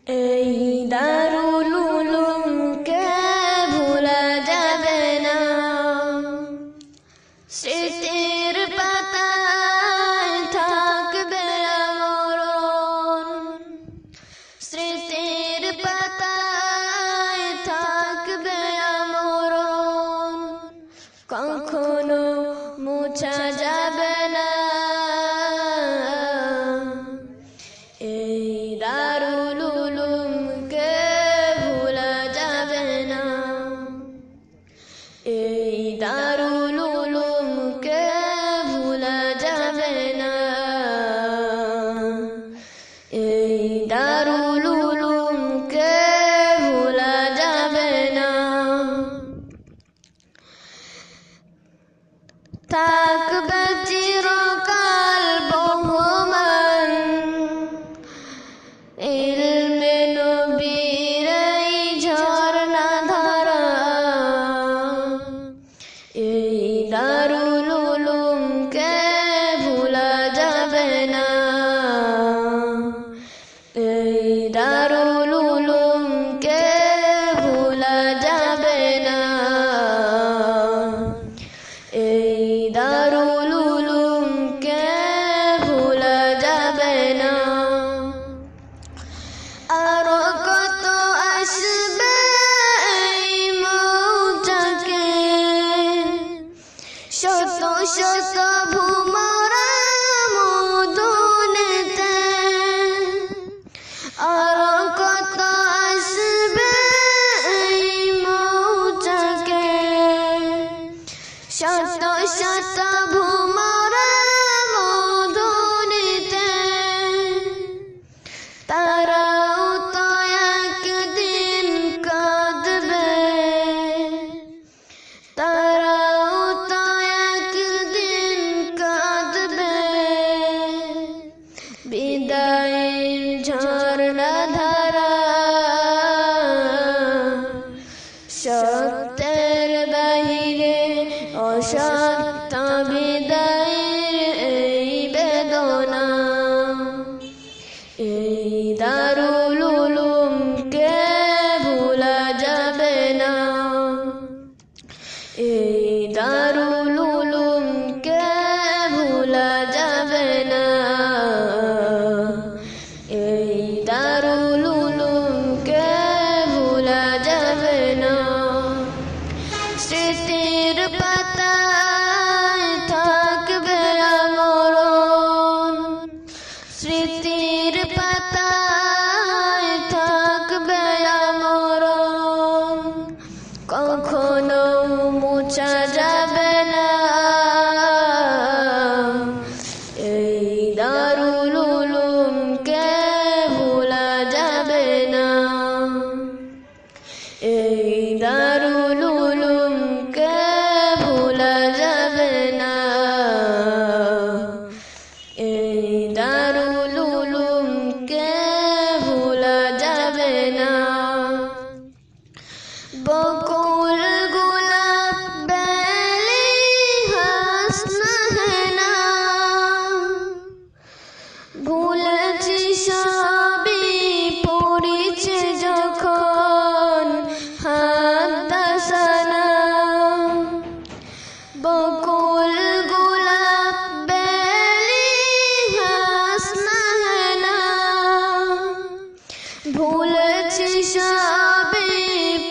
এই দারুল উলুমকে ভোলা যাবে না, স্মৃতির পাতায় থাকবে আমরণ, স্মৃতির পাতায় থাকবে আমরণ, কখনো মুছা যাবে না। এই দারুল উলুমকে ভোলা যাবে না, এই দারুল উলুমকে ভোলা যাবে না, এই দারুল উলুমকে ভোলা যাবে না। থাকবে চিরকাল বহমান ইলমে নবীর এই ঝরনা ধারা, এই দারুল উলুমকে ভোলা যাবে না, এই দারুল উলুমকে ভোলা যাবে না, এই দারুল উলুমকে ভোলা যাবে না। আরো কত আসবে এই মৌচাকে, শত শত ভুমরা মধুনেতে, আরো কত আসবে এই মৌচাকে, শত শত ভুমরা মধুনেতে, তারাও তো একদিন কাঁদবে, তারাও তো একদিন কাঁদবে, বিদায়ের ঝরনা ধারা, সত্যের বাহিরে অসত্য বিদায়ের এই বেদনা, এই দারুল উলুমকে ভোলা যাবে না, এই দারুল উলুমকে ভোলা যাবে না, এই দারুল উলুমকে ভোলা যাবে না। স্মৃতির পাতায় থাকবে আমরণ, স্মৃতির পাতায় থাকবে আমরণ, কখনো মুছা যাবে না। এই দারুল উলুমকে ভোলা যাবে না, এই দারুল উলুমকে ভোলা যাবে না, এই দারুল উলুমকে ভোলা যাবে না। বকুল গোলাপ বেলি হাসনা হেনা, ভুলেছি সবই পড়েছে যখন হাদাসানা, বকুল গোলাপ বেলি হাসনা হেনা, ভুলেছি সবই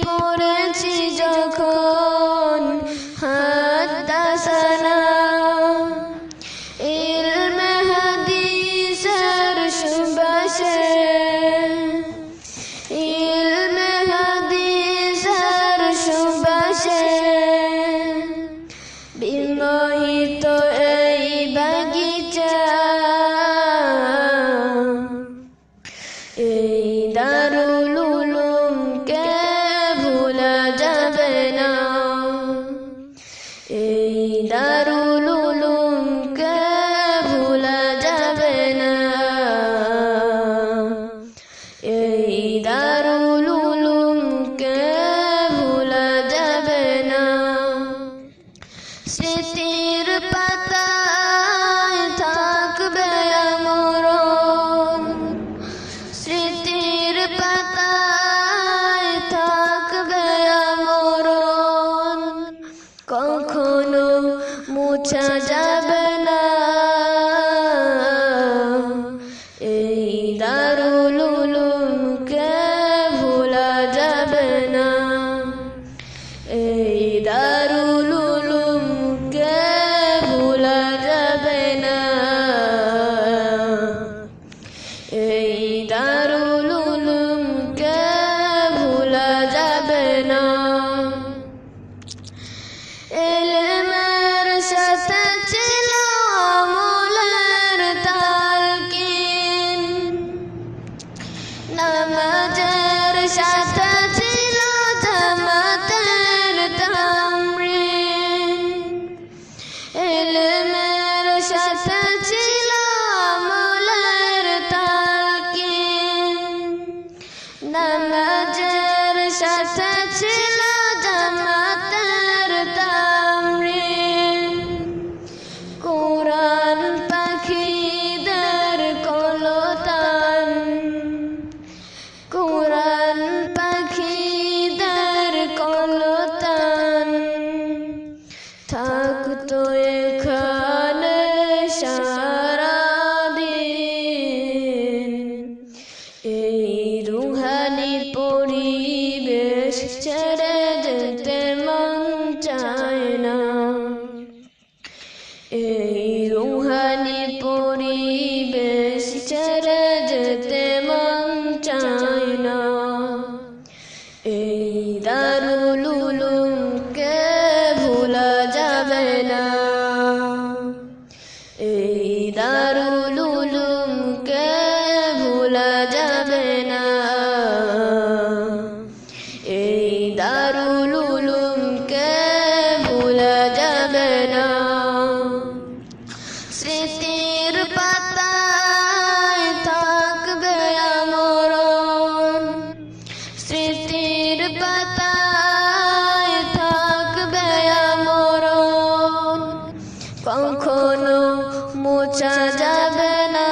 পড়েছি যখন হাদাসানা, ইলমে হাদিসের সুবাসে, ইলমে হাদিসের সুবাসে, বিমোহিত এই বাগিচা, এই দারুল উলুমকে ভোলা যাবে না, এই দারুল উলুমকে ভোলা যাবে না, এই দারুল উলুমকে ভোলা যাবে না। স্মৃতির পাতায় থাকবে আমরণ, স্মৃতি পাতায় থাকবে আমরণ, কখনো মুছা যাবে না। এই দারুল উলুমকে ভোলা যাবে না। এই দারুল উলুমকে ভোলা যাবে না। এই দারুল উলুমকে ভোলা যাবে না। ইলমের সাথে ছিল আমলের তালকিন, নামাজের সাথে ছিল জামাতের তামরিন। ইলমের সাথে ছিল আমলের তালকিন, নামাজের সাথে ছিল জামাতের তামরিন। কোরআন পাখিদের কলতান, কোরআন পাখিদের কলতান, থাকতো এখানে সারাদিন। এই রুহানি পরিবেশ ছেড়ে যেতে মন চায় না। এই রুহানি পরিবেশ ছেড়ে যেতে মন চায় না। এই দারুল উলুমকে ভোলা যাবে না। এই দারুল উলুমকে ভোলা যাবে না। এই দারুল উলুমকে ভোলা যাবে না। স্মৃতির পাতায় থাকবে আমরণ, স্মৃতির পাতায় থাকবে আমরণ, কখনো মোছা যাবে না।